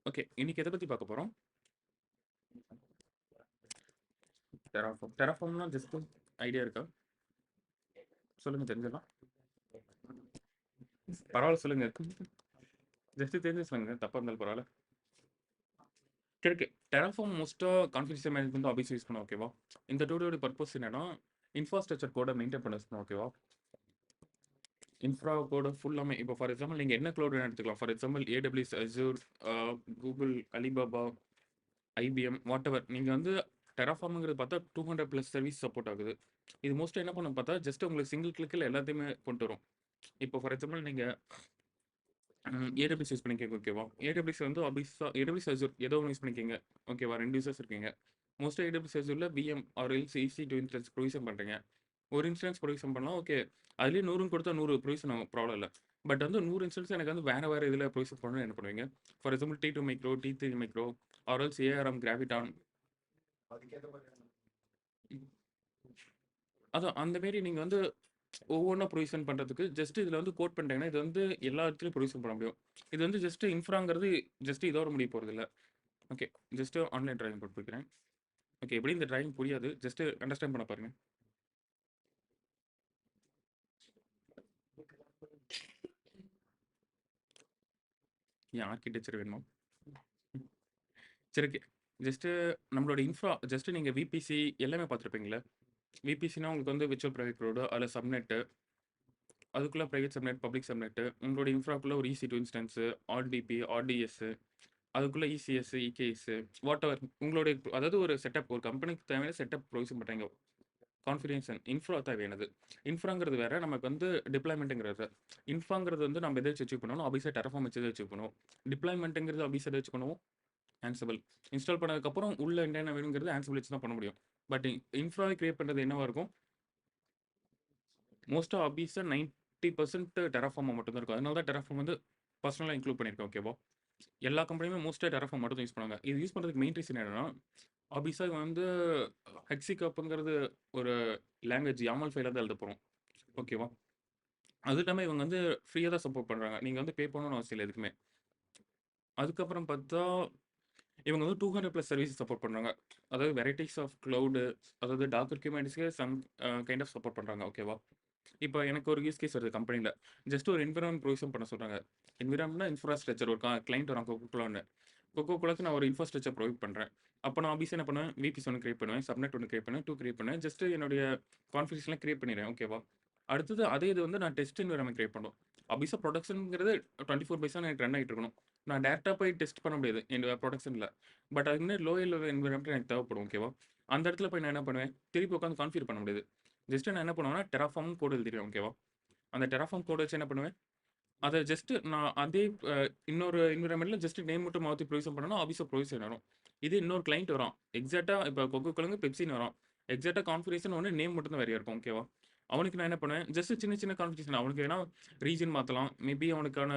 Okay. இன்னைக்கு எத பத்தி பார்க்க போறோம்? Terraform. Terraformனா ஜஸ்ட் ஐடியா இருக்கா? சொல்லுங்க தெரிஞ்சுக்கலாம். பரவால்ல சொல்லுங்க. ஜஸ்ட் தெரிஞ்சு சொல்லுங்க. தப்பா இருந்தாலும் பரவால்ல. சரி ஓகே. Terraform மோஸ்ட்டா கான்ஃபிகரேஷன் மேனேஜ்மெண்ட் ஆஃபீஸ் யூஸ் பண்ணுவோம் ஓகேவா? இந்த டூலோட பர்ப்பஸ் என்னன்னா, இன்ஃப்ராஸ்ட்ரக்சர் கோட மெயின்டெயின் பண்ண வச்சுக்கணும் ஓகேவா? இன்ஃப்ரா கோட ஃபுல்லாமே இப்போ ஃபார் எக்ஸாம்பிள் நீங்க என்ன க்ளவுட் வேணா எடுத்துக்கலாம். For example AWS, Azure, Google, Alibaba, IBM whatever. நீங்க வந்து Terraformங்கிறது பார்த்தா 200 பிளஸ் சர்வீஸ் சப்போர்ட் ஆகுது. இது மோஸ்ட்டா என்ன பண்ணும் பார்த்தா, ஜஸ்ட் உங்களுக்கு சிங்கிள் கிளிக்ல எல்லாத்தையுமே கொண்டு வரும். இப்போ ஃபார் எக்ஸாம்பிள் நீங்க AWS யூஸ் பண்ணிக்கோங்க ஓகேவா? AWS வந்து AWS Azure ஏதோ ஒன்று யூஸ் பண்ணிக்கோங்க ஓகேவா? 2 யூசர்ஸ் இருக்கீங்க. மோஸ்ட்டா AWS Azureல VM or else EC2 instance provision பண்ணுறீங்க. ஒரு இன்ஸ்டன்ஸ் ப்ரொவிஷன் பண்ணலாம் ஓகே. அதுலேயே 100ன்னு கொடுத்தா 100 ப்ரொவிஷன் ஆகும் ப்ராப்ளம் இல்லை. பட் வந்து 100 இன்ஸ்டன்ஸ் எனக்கு வந்து வேறு இதில் ப்ரொவிஷன் பண்ணணும் என்ன பண்ணுவீங்க? For example T2 micro, T3 micro or else ARM, Graviton. அதான் அந்த மாரி நீங்க வந்து ஒவ்வொன்றா ப்ரொவிஷன் பண்ணுறதுக்கு ஜஸ்ட் இதில் வந்து கோட் பண்ணிட்டீங்கன்னா, இது வந்து எல்லா இடத்துலையும் ப்ரொவிஷன் பண்ண முடியும். இது வந்து ஜஸ்ட் இன்ஃப்ராங்கிறது ஜஸ்ட் இதோட முடிய போகிறதில்ல. ஓகே. ஜஸ்ட் ஆன்லைன் டிராயிங் போட்டு போய்க்கிறேன். ஓகே. எப்படி இந்த டிராயிங் புரியாது. ஜஸ்ட் அண்டர்ஸ்டாண்ட் பண்ண பாருங்க. ஏன் ஆர்கிடெக்சர் வேணுமா? சரி ஓகே. ஜஸ்ட் நம்மளோட ஜஸ்ட் நீங்க VPC எல்லாமே பார்த்துருப்பீங்களா? VPCனா உங்களுக்கு வந்து விர்ச்சுவல் பிரைவேட் ரோடு, அதில் சப்நெட்டு, அதுக்குள்ள பிரைவேட் சப்நெட், பப்ளிக் சப்நெட், உங்களோட இன்ஃப்ராக்குள்ள ஒரு EC2 இன்ஸ்டன்ஸ், RDP, RDS, அதுக்குள்ள ECS, EKS, வாட்டெவர் உங்களுடைய அதாவது ஒரு செட்டப் ஒரு கம்பெனிக்கு தேவையான செட்டப் ப்ரொவிஷன் பண்ணுறாங்க. கான்ஃபிகரேஷன் இன்ஃப்ரா தேவையானது. இன்ஃப்ராங்கிறது வேற, நமக்கு வந்து டிப்ளாய்மெண்ட்டுங்கிறது. இன்ஃப்ராங்கிறது வந்து நம்ம எதை வச்சு அச்சீவ் பண்ணுவோம், ஆபிஸை Terraform வச்சு அச்சீவ் பண்ணுவோம். டிப்ளாய்மெண்ட்டுங்கிறது ஆபிஸ் எதை வச்சு பண்ணுவோம், Ansible. இன்ஸ்டால் பண்ணதுக்கப்புறம் உள்ள என்னென்ன வேணுங்கிறது Ansible வச்சு தான் பண்ண முடியும். பட் இன்ஃப்ராவை கிரியேட் பண்ணுறது என்னவா இருக்கும், மோஸ்ட்டாக ஆபிஸை 90% Terraform மட்டும் தான் இருக்கும். அதனால தான் Terraform வந்து பர்சனலாக இன்க்ளூட் பண்ணியிருக்கேன் ஓகேவா? எல்லா கம்பெனியுமே மோஸ்ட்டாக Terraform மட்டும் தான் யூஸ் பண்ணுவாங்க. இது யூஸ் பண்ணுறதுக்கு மெயின் ரீசன் என்னன்னா, ஆபிஸாக வந்து ஹெக்ஸிகப்ங்கிறது ஒரு லாங்குவேஜ் YAML ஃபைலாக தான் எழுத போகிறோம் ஓகேவா? அது இல்லாமல் இவங்க வந்து ஃப்ரீயாக தான் சப்போர்ட் பண்ணுறாங்க. நீங்கள் வந்து பே பண்ணணும்னு அவசியம் இல்லை எதுக்குமே. அதுக்கப்புறம் பார்த்தா இவங்க வந்து 200 ப்ளஸ் சர்வீஸ் சப்போர்ட் பண்ணுறாங்க. அதாவது வெரைட்டிஸ் ஆஃப் க்ளவுடு, அதாவது டாக்கர் குபர்னெட்டிஸ்க்கு சம் கைண்ட் ஆஃப் சப்போர்ட் பண்ணுறாங்க ஓகேவா? இப்போ எனக்கு ஒரு யூஸ் கேஸ் வருது கம்பெனியில். ஜஸ்ட் ஒரு என்விரான்மெண்ட் ப்ரொவிஷன் பண்ண சொல்கிறாங்க. என்விரான்மெண்ட்னா இன்ஃப்ராஸ்ட்ரக்சர் ஒரு கிளைண்ட் வரான் கோகோகோலான்னு. கோகோகோலாக்கு நான் ஒரு இன்ஃப்ராஸ்ட்ரக்சர் ப்ரொவைட் பண்ணுறேன். அப்போ நான் ஆபிஸ் என்ன பண்ணுவேன், VPC ஒன்று கிரியேட் பண்ணுவேன், சப்நெட் ஒன்று கிரியேட் பண்ணுவேன், 2 கிரியேட் பண்ணுவேன். ஜஸ்ட் என்னுடைய கான்ஃபிகரேஷன்லாம் கிரியேட் பண்ணிடுறேன் ஓகேவா? அடுத்தது அதே இது வந்து நான் டெஸ்ட் என்விரான்மெண்ட் கிரியேட் பண்ணுவோம். ஆபிஸாக ப்ரொடக்ஷனுங்கிறது 24/7 எனக்கு ரன் ஆகிட்டு இருக்கணும். நான் டேரெக்டாக போய் டெஸ்ட் பண்ண முடியாது என்னோட ப்ரொடக்ஷனில். பட் அதுக்கு முன்னாடி லோயர் லெவல் என்விரான்மெண்ட் எனக்கு தேவைப்படும் ஓகேவா? அந்த இடத்துல போய் நான் என்ன பண்ணுவேன், திருப்பி உட்காந்து கான்ஃபிகர் பண்ண முடியாது. ஜஸ்ட் நான் என்ன பண்ணுவேன்னா Terraform கோடு எழுதிடுவேன் ஓகேவா? அந்த Terraform கோட் வச்சு என்ன பண்ணுவேன், அதை ஜஸ்ட் நான் அதே இன்னொரு என்விரான்மெண்ட்ல ஜஸ்ட் நேம் மட்டும் மாற்றி ப்ரொவிஷன் பண்ணணும், ஆஃபீஸில் ப்ரொவிஷன் வரும். இது இன்னொரு கிளைண்ட் வரும், எக்ஸாக்டாக இப்போ கோகோகோலாங்க பெப்சின்னு வரும். எக்ஸாக்டாக கான்ஃபிகரேஷன் ஒன்று நேம் மட்டும் தான் வேறையாக இருக்கும் ஓகேவா? அவனுக்கு நான் என்ன பண்ணுவேன், ஜஸ்ட் சின்ன சின்ன கான்ஃபிகரேஷன் அவனுக்கு வேணா ரீஜன் மாற்றலாம், மேபி அவனுக்கான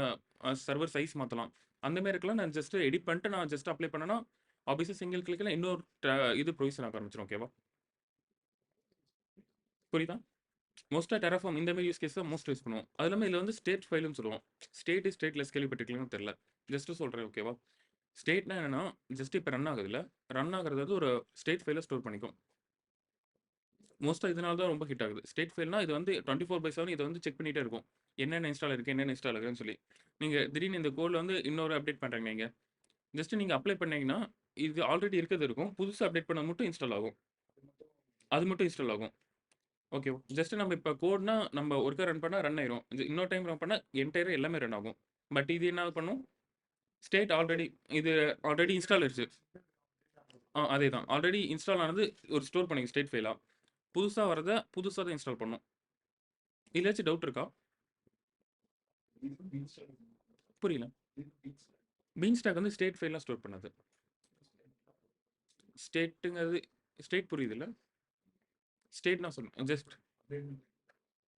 சர்வர் சைஸ் மாற்றலாம். அந்த மாதிரி இருக்கலாம். நான் ஜஸ்ட் எடிட் பண்ணிட்டு நான் ஜஸ்ட் அப்ளை பண்ணேன்னா ஆஃபீஸில் சிங்கிள் கிளிக்கில் இன்னொரு இது ப்ரொவிஷன் ஆக ஆரம்பிச்சிடும் ஓகேவா? புரியுதா? மோஸ்ட்டாக Terraform இந்த மாதிரி யூஸ் கேஸ் தான் மோஸ்ட் யூஸ் பண்ணுவோம். அது இல்லாமல் இதில் வந்து ஸ்டேட் ஃபைலுன்னு சொல்லுவோம். ஸ்டேட்லெஸ் கேள்விப்பட்டிருக்கீங்கன்னு தெரியல. ஜஸ்ட் சொல்கிறேன் ஓகேவா? ஸ்டேட்னா என்னன்னா, ஜஸ்ட் இப்போ ரன் ஆகுதுல்ல, ரன் ஆகுறது வந்து ஒரு ஸ்டேட் ஃபைலை ஸ்டோர் பண்ணிக்கும். மோஸ்ட்டாக இதனால தான் ரொம்ப ஹிட் ஆகுது. ஸ்டேட் ஃபைல்னா இது வந்து 24/7 இதை வந்து செக் பண்ணிகிட்டே இருக்கும். என்னென்ன இன்ஸ்டால் இருக்குது, என்னென்ன இன்ஸ்டால் ஆகுதுன்னு சொல்லி. நீங்கள் திடீர்னு இந்த கோடில் வந்து இன்னொரு அப்டேட் பண்ணுறீங்க நீங்கள். ஜஸ்ட் நீங்கள் அப்ளை பண்ணீங்கன்னா, இது ஆல்ரெடி இருக்கிறது இருக்கும். புதுசாக அப்டேட் பண்ண மட்டும் இன்ஸ்டால் ஆகும். அது மட்டும் இன்ஸ்டால் ஆகும். ஓகே. ஜஸ்ட் நம்ம இப்போ கோட்னா நம்ம ஒருக்கா ரன் பண்ணால் ரன் ஆயிரும். இன்னொரு டைம் ரன் பண்ணால் என்டையராக எல்லாமே ரன் ஆகும். பட் இது என்ன பண்ணும், ஸ்டேட் ஆல்ரெடி இது ஆல்ரெடி இன்ஸ்டால் ஆயிடுச்சு. அதே தான். ஆல்ரெடி இன்ஸ்டால் ஆனது ஒரு ஸ்டோர் பண்ணிங்க ஸ்டேட் ஃபைலா. புதுசாக வரதை புதுசாக தான் இன்ஸ்டால் பண்ணும். இதில் டவுட் இருக்கா? புரியல. பீன்ஸ்டாக் வந்து ஸ்டேட் ஃபைல்லாம் ஸ்டோர் பண்ணாது. ஸ்டேட்டுங்கிறது ஸ்டேட் புரியுதுல்ல? ஸ்டேட்னா சொல்லுங்க. ஜஸ்ட்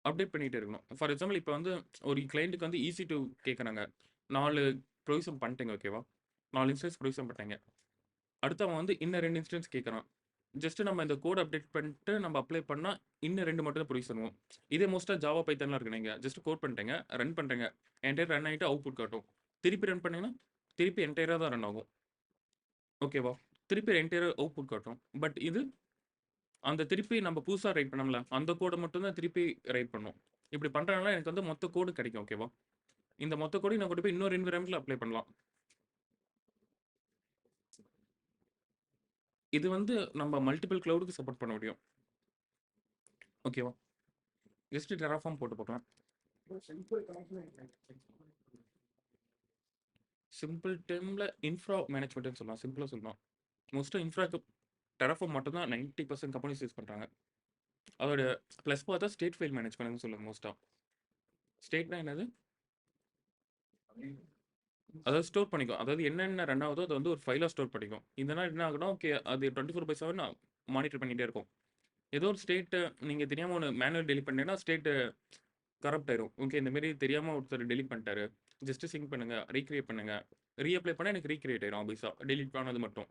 அப்டேட் பண்ணிகிட்டே இருக்கணும். ஃபார் எக்ஸாம்பிள் இப்போ வந்து ஒரு கிளைண்ட்டுக்கு வந்து EC2 கேட்குறாங்க. 4 ப்ரொவிஷன் பண்ணிட்டேங்க ஓகேவா? 4 இன்ஸ்டன்ஸ் ப்ரொவிஷன் பண்ணிட்டேங்க. அடுத்து அவன் வந்து இன்னும் 2 இன்ஸ்டன்ஸ் கேட்குறான். ஜஸ்ட் நம்ம இந்த கோட் அப்டேட் பண்ணிட்டு நம்ம அப்ளை பண்ணால் இன்னும் 2 மட்டும் தான் ப்ரொவிஷன் பண்ணுவோம். இதே மோஸ்ட்டாக ஜாவா பைத்தான்லாம் இருக்கு. நீங்கள் ஜஸ்ட் கோட் பண்ணிட்டேங்க, ரன் பண்ணுறேங்க, என்டையர் ரன் ஆகிட்டு அவுட்புட் காட்டும். திருப்பி ரன் பண்ணீங்கன்னா திருப்பி என்டையரா தான் ரன் ஆகும். ஓகேவா? திருப்பி என்டையரா அவுட்புட் காட்டும். பட் இது அந்த திருப்பி நம்ம புதுசா ரைட் பண்ணோம்ல, அந்த கோட மட்டும் தான் திருப்பி ரைட் பண்ணும். இப்படி பண்றதுனால எனக்கு வந்து மொத்த கோடு கிடைக்கும். ஓகேவா? இந்த மொத்த கோடையும் நான் கொண்டு போய் இன்னொரு என்வைரன்மென்ட்ல அப்ளை பண்ணலாம். இது வந்து நம்ம மல்டிபிள் கிளவுடுக்கு சப்போர்ட் பண்ண முடியும். ஓகேவா? ஜஸ்ட் Terraform போட்டு பார்க்கலாம். சிம்பிள் டெர்ம்ல இன்ஃப்ரா மேனேஜ்மெண்ட்னு சொல்லலாம். சிம்பிளா சொல்லலாம். மோஸ்ட்டா இன்ஃப்ராக்கு Terraform மட்டும் தான் 90% கம்பெனிஸ் யூஸ் பண்றாங்க. அதோட ப்ளஸ் பார்த்தா ஸ்டேட் ஃபைல் மேனேஜ்மெண்ட்னு சொல்லுவாங்க மோஸ்ட்டா. ஸ்டேட்னா என்னது? அதாவது ஸ்டோர் பண்ணிக்கும். அதாவது என்னென்ன ரன் ஆகுதோ அத வந்து ஒரு ஃபைலா ஸ்டோர் பண்ணிக்கும். இதனால என்ன ஆகும்னா, ஓகே அது 24/7 மானிட்டர் பண்ணிட்டே இருக்கும். ஏதோ ஒரு ஸ்டேட் நீங்க தெரியாம ஒண்ணு மேனுவல் டெலீட் பண்ணீங்கன்னா, ஸ்டேட் கரப்ட் ஆயிரும். ஓகே இந்த மாரி தெரியாம ஒருத்தர் டெலீட் பண்ணிட்டாரு. ஜஸ்ட் சிங்க் பண்ணுங்க, ரீகிரியேட் பண்ணுங்க. ரீஅப்ளை பண்ணா எனக்கு ரீகிரியேட் ஆயிரும் ஆப்வியஸா. டெலீட் பண்ணது மட்டும்.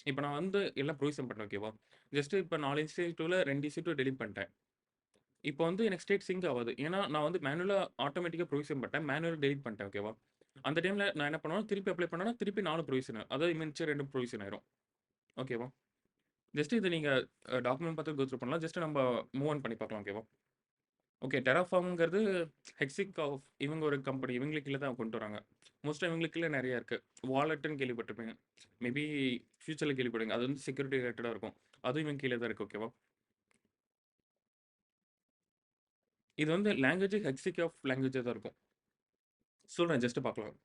இப்ப நான் வந்து எல்லாம் ப்ரொவிஷன் பண்ணேன் ஓகேவா? ஜஸ்ட் இப்ப 4 இன்ஸ்டிட்யூட்ல 2 இன்ஸ்டிட்யூட் டெலீட் பண்ணிட்டேன். இப்போ வந்து எனக்கு ஸ்டேட் சிங்க் ஆவாது. ஏன்னா நான் வந்து மேனுவலா ஆட்டோமேட்டிக்கா ப்ரொவிஷன் பண்ணிட்டேன். மேனுவலா டெலீட் பண்ணிட்டேன் ஓகேவா? அந்த டைம்ல நான் என்ன பண்ணுவேன்னா, திருப்பி அப்ளை பண்ணேன்னா, திருப்பி 4 ப்ரொவிஷன். அதாவது மிச்சம் 2 ப்ரொவிஷன் ஆயிரும். ஓகேவா? ஜஸ்ட் இத நீங்க டாக்குமெண்ட் பார்த்து கோ த்ரூ பண்ணலாம். ஜஸ்ட் நம்ம மூவ் ஆன் பண்ணி பார்க்கலாம் ஓகேவா? ஓகே. Terraformங்கிறது ஹெக்ஸிக் ஆஃப் இவங்க ஒரு கம்பெனி. இவங்களுக்கு கீழ தான் கொண்டு வராங்க. மோஸ்ட்டா இவங்களுக்கு கீழ நெறைய இருக்கு. வாலெட்ன்னு கேள்விப்பட்டிருப்பீங்க. மேபி ஃபியூச்சர்ல கேள்விப்படுவீங்க. அது வந்து செக்யூரிட்டி ரிலேட்டடா இருக்கும். அதுவும் இவங்க கீழ தான் இருக்கு. ஓகேவா? இது வந்து லாங்குவேஜ் ஹெக்ஸிக் ஆஃப் லாங்குவேஜா தான் இருக்கும். சொல்றேன் ஜஸ்ட் பார்க்கலாம்.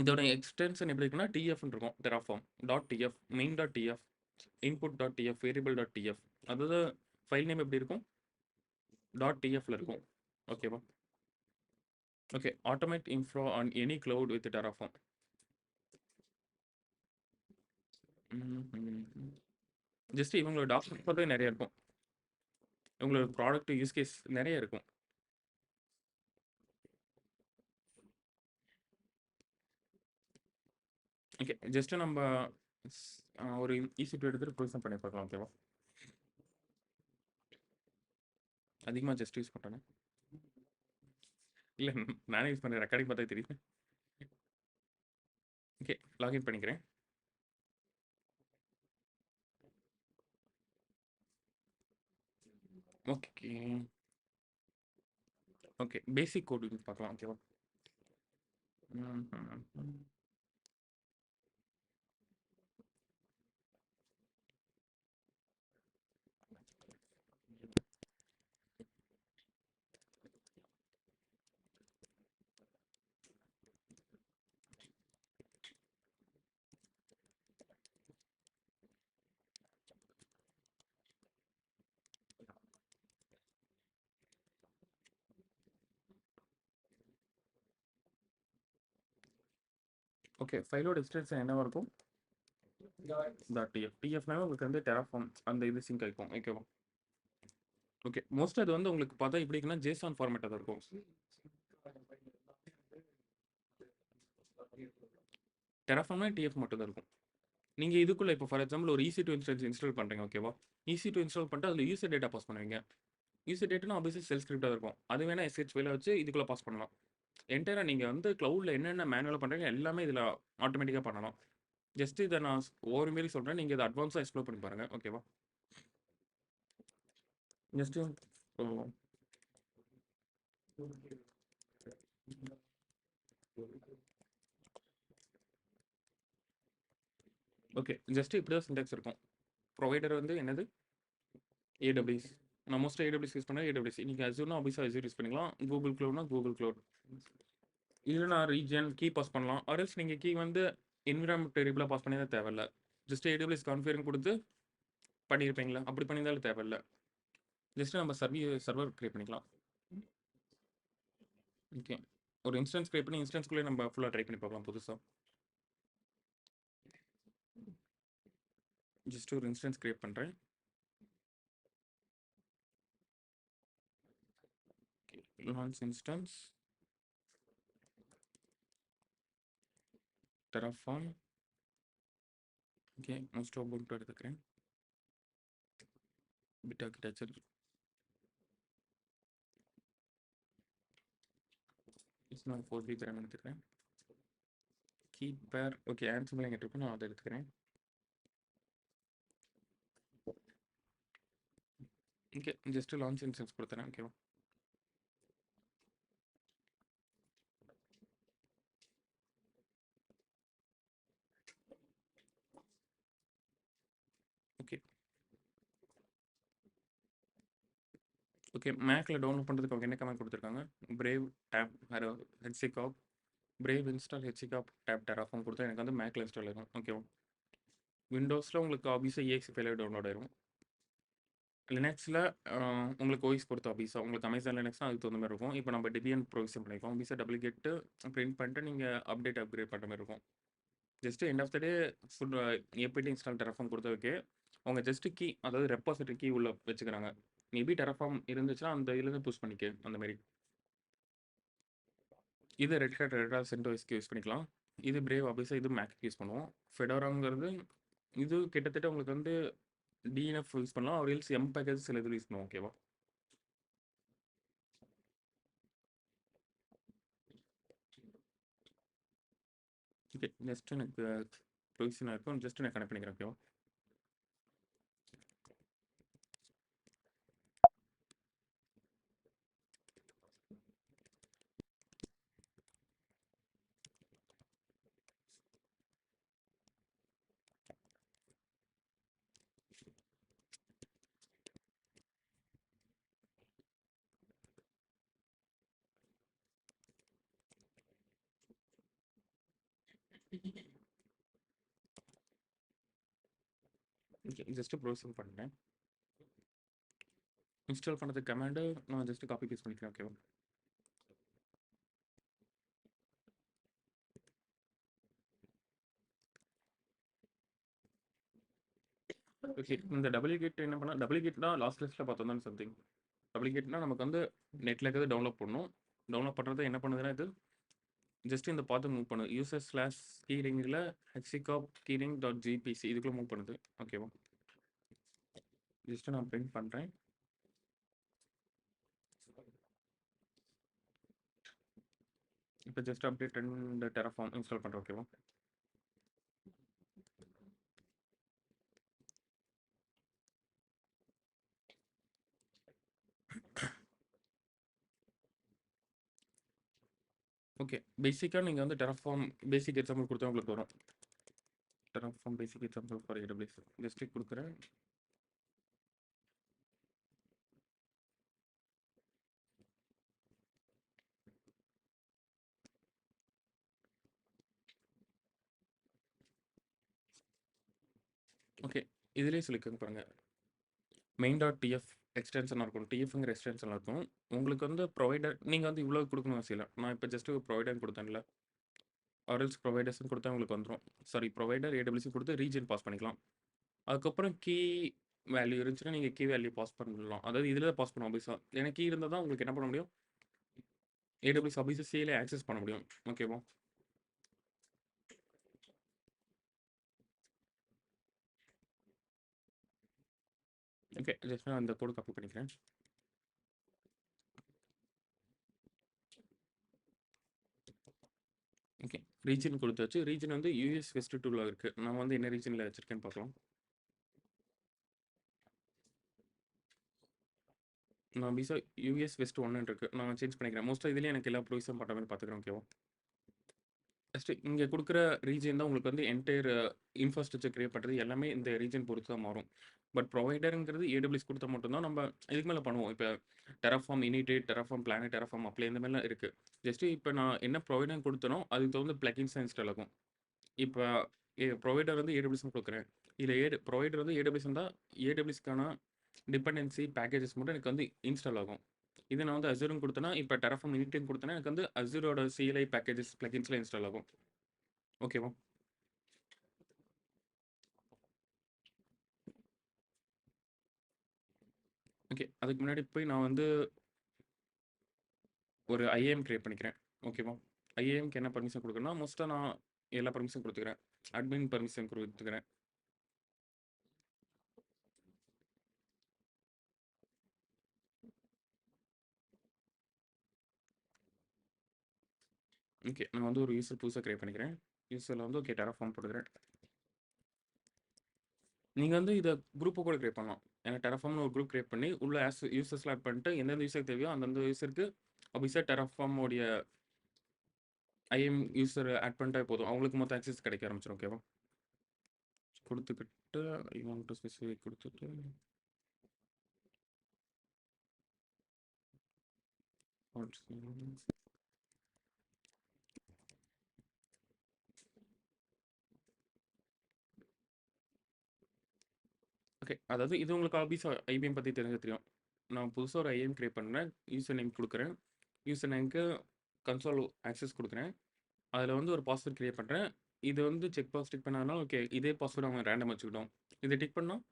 இதோட எக்ஸ்டென்ஷன் எப்படி இருக்குன்னா, டிஎஃப்ன்னு இருக்கும். Terraform dot DF, main dot DF, input dot DF, variable dot DF. அதாவது ஃபைல் நேம் எப்படி இருக்கும்? டாட் டிஎஃப்ல இருக்கும். ஓகேவா? Okay. Automate infra on any cloud with Terraform. Just இவங்களோட டாக்குமெண்ட் பார்த்தா நெறைய இருக்கும். இவங்களோட ப்ராடக்ட் யூஸ் கேஸ் நெறைய இருக்கும். ஓகே. ஜஸ்ட் நம்ப ஸ் ஒரு EC2 எடுத்துட்டு ப்ரொவிஷன் பண்ணி பார்க்கலாம். ஓகேவா? அதிகமா ஜஸ்ட் யூஸ் பண்றேனா? இல்ல நானே யூஸ் பண்றேன். ரெக்கார்டிங் பார்த்தா தெரியுது. ஓகே. லாகின் பண்ணிக்கிறேன். ஓகே. ஓகே. பேசிக் கோட் பார்க்கலாம். ஓகேவா? ம்ஹ்ம். ஓகே. ஃபைலோட எக்ஸ்டென்ஷன் என்னவா இருக்கும்? Dot DF. டிஎஃப்னாவே உங்களுக்கு வந்து Terraform அந்த இது சிங்க் ஆயிக்கும். ஓகேவா? ஓகே. மோஸ்ட்டா அது வந்து உங்களுக்கு பார்த்தா எப்படி இருக்குன்னா, JSON ஃபார்மேட்டா தான் இருக்கும். Terraformனா டிஎஃப் மட்டும் தான் இருக்கும். நீங்க இதுக்குள்ள இப்போ ஃபார் எக்ஸாம்பிள் ஒரு EC2 இன்ஸ்டன்ஸ் இன்ஸ்டால் பண்றீங்க. ஓகேவா? EC2 இன்ஸ்டால் பண்ணிட்டு அதில யூசர் டேட்டா பாஸ் பண்ணுவீங்க. யூசர் டேட்டானா ஆப்வியஸ்லி ஷெல் ஸ்கிரிப்ட்டா தான் இருக்கும். அது வேணா SH ஃபைல வச்சு இதுக்குள்ள பாஸ் பண்ணலாம். என்டையரா நீங்க வந்து கிளவுட்ல என்னென்ன மேனுவலா பண்றீங்க எல்லாமே இதில ஆட்டோமேட்டிக்கா பண்ணலாம். ஜஸ்ட் இத நான் ஓவர் மாரி சொல்றேன். நீங்க இத அட்வான்ஸா எக்ஸ்ப்ளோர் பண்ணி பாருங்க. ஓகேவா? ஜஸ்ட் ஓ ஓகே. ஜஸ்ட் இப்படி தான் சின்டாக்ஸ் இருக்கும். புரொவைடர் வந்து என்னது? AWS. நான் மோஸ்ட்டா AWS யூஸ் பண்ணது AWS. நீங்க Azureனா ஆப்வியஸா Azure யூஸ் பண்ணிக்கலாம். Google Cloudனா Google Cloud. இதுல நான் ரீஜியன், கீ பாஸ் பண்ணலாம். ஆர் எல்ஸ் நீங்க கீ வந்து என்விரான்மென்ட் வேரியபிளா பாஸ் பண்ண தேவையில்ல. ஜஸ்ட் AWS கான்ஃபிகர்ன்னு குடுத்து பண்ணியிருப்பீங்களா? அப்படி பண்ணியிருந்தாலும் தேவையில்ல. ஜஸ்ட் நம்ம சர்வர் கிரியேட் பண்ணிக்கலாம். ஓகே. ஒரு இன்ஸ்டன்ஸ் கிரியேட் பண்ணி இன்ஸ்டன்ஸ்குள்ளே நம்ம ஃபுல்லா ட்ரை பண்ணி பார்க்கலாம் புதுசா. ஜஸ்ட் ஒரு இன்ஸ்டன்ஸ் கிரியேட் பண்றேன். Okay. Launch instance Terraform. Okay. Most Ubuntu எடுத்துக்கிறேன். Bit architecture. இட்ஸ் நாட் 4 பி பிராண்ட் எடுத்துக்கிறேன். கீப்பர் ஓகே ஆன்சிபிள் எங்கிட்ட இருக்கு, நான் அதை எடுத்துக்கிறேன். ஓகே ஜஸ்ட் லான்ச் இன்ஸ்டன்ஸ் கொடுத்துறேன். ஓகேவா? ஓகே ஓகே மேக்கில் டவுன்லோட் பண்ணுறதுக்கு அவங்க என்ன கமெண்ட் கொடுத்துருக்காங்க? Brew tap HashiCorp brew install HashiCorp tap Terraform கொடுத்தா எனக்கு வந்து மேக்கில் இன்ஸ்டால் ஆகும். ஓகேவா? விண்டோஸில் உங்களுக்கு ஆபிஸாக EXE ஃபைல டவுன்லோட் ஆயிரும். லினக்ஸில் உங்களுக்கு ஓஎஸ் பொறுத்த ஆபிஸா உங்களுக்கு அமேசான் லினக்ஸ்னால் அதுக்கு தகுந்த மாதிரி இருக்கும். இப்போ நம்ம டெபியன் ப்ரொவிஷன் பண்ணியிருக்கோம். ஆபிஸை டபுள் கெட்டு பிரிண்ட் பண்ணிட்டு நீங்கள் அப்டேட் பண்ணுற மாதிரி இருக்கும். Just end of the day full APT install Terraform கொடுத்த ஓகே. அவங்க ஜஸ்ட் கீ அதாவது ரெப்பாசிட்டரி கீ உள்ள வச்சுக்கிறாங்க. மேபி டெராஃபார்ம் இருந்துச்சுன்னா அந்த இதுலேருந்து புஷ் பண்ணிக்க அந்த மாதிரி. இது ரெட் ஹேட் சென்டோஸ்க்கு யூஸ் பண்ணிக்கலாம். இது பிரேவ் ஆபிஸா இது மேக் யூஸ் பண்ணுவோம். ஃபெடோராங்கிறது இது கிட்டத்தட்ட உங்களுக்கு வந்து டிஎன்எஃப் யூஸ் பண்ணலாம். ஒரு எல்ஸ் எம் பேக்கேஜ் சில இதில் யூஸ் பண்ணுவோம். ஓகேவா? ஓகே ஜஸ்ட் எனக்கு ப்ரொவிஷனாக இருக்கும். ஜஸ்ட் நான் கனெக்ட் பண்ணிக்கிறேன். ஓகேவா? ஓகே ஜஸ்ட் ப்ரொவிஷன் பண்ணுறேன். இன்ஸ்டால் பண்ணுறதுக்கு கமாண்டு நான் ஜஸ்ட் காப்பி பேஸ்ட் பண்ணிக்கிறேன். ஓகேவா? ஓகே இந்த டபுள் கேட் என்ன பண்ணால் டபுள் கேட்னா லாஸ்ட் லிஸ்ட்டில் பார்த்தோம் தான் சம்திங். டபுள் கேட்னா நமக்கு வந்து நெட்டில் இருக்கிறது டவுன்லோட் பண்ணணும். டவுன்லோட் பண்ணுறது என்ன பண்ணுதுன்னா இது ஜஸ்ட் இந்த பார்த்து மூவ் பண்ணுது. யூசர் ஸ்லாஷ் கீரிங்கில் ஹெச்சிகாப் கீரிங் டாட் ஜிபிசி இதுக்குள்ளே மூவ் பண்ணுது. ஓகேவா? ஜஸ்ட் நான் பிரிண்ட் பண்ணுறேன். இப்போ ஜஸ்ட் அப்டேட் ரெண்டு டெராஃபார்ம் இன்ஸ்டால் பண்ணுறேன். ஓகேவா? ஓகே பேசிக்காக நீங்கள் வந்து டெராஃபார்ம் பேசிக் எக்ஸாம்பிள் கொடுத்தா உங்களுக்கு வரும். Terraform basic example for AWS just கொடுக்குறேன். ஓகே இதுலேயே சொல்லிக்கோங்க பாருங்கள். main.tf எக்ஸ்டென்ஷனாக இருக்கும். டிஎஃப்ங்கிற எக்ஸ்டென்ஷனாக இருக்கும். உங்களுக்கு வந்து ப்ரொவைடர் நீங்கள் வந்து இவ்வளோ கொடுக்கணும் அவசியம் இல்லை. நான் இப்போ ஜஸ்ட்டு ப்ரொவைடர் கொடுத்தேன்ல, ஆர்எல்ஸ் ப்ரொவைடர்ஸ்னு கொடுத்தா உங்களுக்கு வந்துடும். சாரி ப்ரொவைடர் AWS கொடுத்து ரீஜன் பாஸ் பண்ணிக்கலாம். அதுக்கப்புறம் கீ வேல்யூ இருந்துச்சுன்னா நீங்கள் கீ வேல்யூ பாஸ் பண்ணலாம். அதாவது இதில் தான் பாஸ் பண்ணுவோம் ஆபிஸாக. ஏன்னா கீ இருந்தால் தான் உங்களுக்கு என்ன பண்ண முடியும், AWS ஆபிஸை சிஏல ஆக்சஸ் பண்ண முடியும். ஓகேவா? ஓகே ஜஸ்ட் நான் அந்த கோடு காப்பி பண்ணிக்கிறேன். ஓகே ரீஜன் கொடுத்தாச்சு. ரீஜன் வந்து US வெஸ்ட் 2ல இருக்குது. நான் வந்து என்ன ரீஜனில் வச்சுருக்கேன்னு பார்க்கலாம். நான் விசா US வெஸ்ட் 1 இருக்கு. நான் சேஞ்ச் பண்ணிக்கிறேன். மோஸ்ட்டாக இதுலேயே எனக்கு எல்லா ப்ரொவிஷன் பண்ணுற மாதிரி பார்த்துக்கிறேன். ஓகேவா? ஃபஸ்ட்டு இங்கே கொடுக்குற ரீஜன் தான் உங்களுக்கு வந்து என்டையர் இன்ஃப்ராஸ்ட்ரக்சர் கிரியேட் பண்ணுறது எல்லாமே இந்த ரீஜன் பொறுத்து தான் மாறும். பட் ப்ரொவைடருங்கிறது AWS கொடுத்தா மட்டும்தான் நம்ம இதுக்கு மேலே பண்ணுவோம். இப்போ Terraform init, Terraform plan, Terraform apply இந்த மாதிரிலாம் இருக்குது. ஜஸ்ட்டு இப்போ நான் என்ன ப்ரொவைடர் கொடுத்தனோ அதுக்கு தகுந்த பிளகின்ஸ் இன்ஸ்டால் ஆகும். இப்போ ப்ரொவைடர் வந்து AWS கொடுக்குறேன். இதில் ப்ரொவைடர் வந்து AWS இருந்தால் AWSக்கான டிபெண்டன்சி பேக்கேஜஸ் மட்டும் எனக்கு வந்து இன்ஸ்டால் ஆகும். இது நான் வந்து அசூரும் கொடுத்தேன்னா இப்போ டெராஃபார்ம் இனிட்டையும் கொடுத்தேன்னா எனக்கு வந்து அசூரோட CLI பேக்கேஜஸ் பிளகின்ஸில் இன்ஸ்டால் ஆகும். ஓகேவா? ஓகே அதுக்கு முன்னாடி போய் நான் வந்து ஒரு IAM கிரியேட் பண்ணிக்கிறேன். ஓகேவா? IAMக்கு என்ன பர்மிஷன் கொடுக்குறேன்னா மோஸ்ட்டாக நான் எல்லா பர்மிஷன் கொடுத்துக்கிறேன். அட்மின் பர்மிஷன் கொடுத்துக்கிறேன். ஓகே நான் வந்து ஒரு யூசர் புதுசாக கிரியேட் பண்ணிக்கிறேன். யூசரில் வந்து ஓகே டெராஃபார்ம் போட்டுக்கிறேன். நீங்கள் வந்து இதை குரூப்பை கூட கிரியேட் பண்ணலாம். ஏன்னா டெராஃபார்ம்னு ஒரு குரூப் கிரியேட் பண்ணி உள்ள யூசர்ஸ்லாம் ஆட் பண்ணிட்டு எந்தெந்த யூசருக்கு தேவையோ அந்தந்த யூசருக்கு ஆஃபீஸாக டெராஃபார்மோடைய ஐஎம் யூசர் ஆட் பண்ணிட்டா போதும். அவங்களுக்கு மொத்தம் ஆக்சஸ் கிடைக்க ஆரம்பிச்சிடும். ஓகேவா? கொடுத்துக்கிட்டு ஐ வாண்ட் டு ஸ்பெசிஃபிக் கொடுத்துட்டு ஓகே. அதாவது இது உங்களுக்கு ஆஃபீஸ் ஐபிஎம் பற்றி தெரிஞ்ச தெரியும். நான் புதுசாக ஒரு ஐஎம் கிரியேட் பண்ணுறேன். யூசர் நேம் கொடுக்குறேன். யூசர் நேமுக்கு கன்சோல் ஆக்சஸ் கொடுக்குறேன். அதில் வந்து ஒரு பாஸ்வேர்ட் கிரியேட் பண்ணுறேன். இது வந்து செக் பாக்ஸ் டிக் பண்ணாலும் ஓகே இதே பாஸ்வேர்டு அவங்க ரேண்டம் வச்சுக்கிட்டோம். இதை டிக் பண்ணால்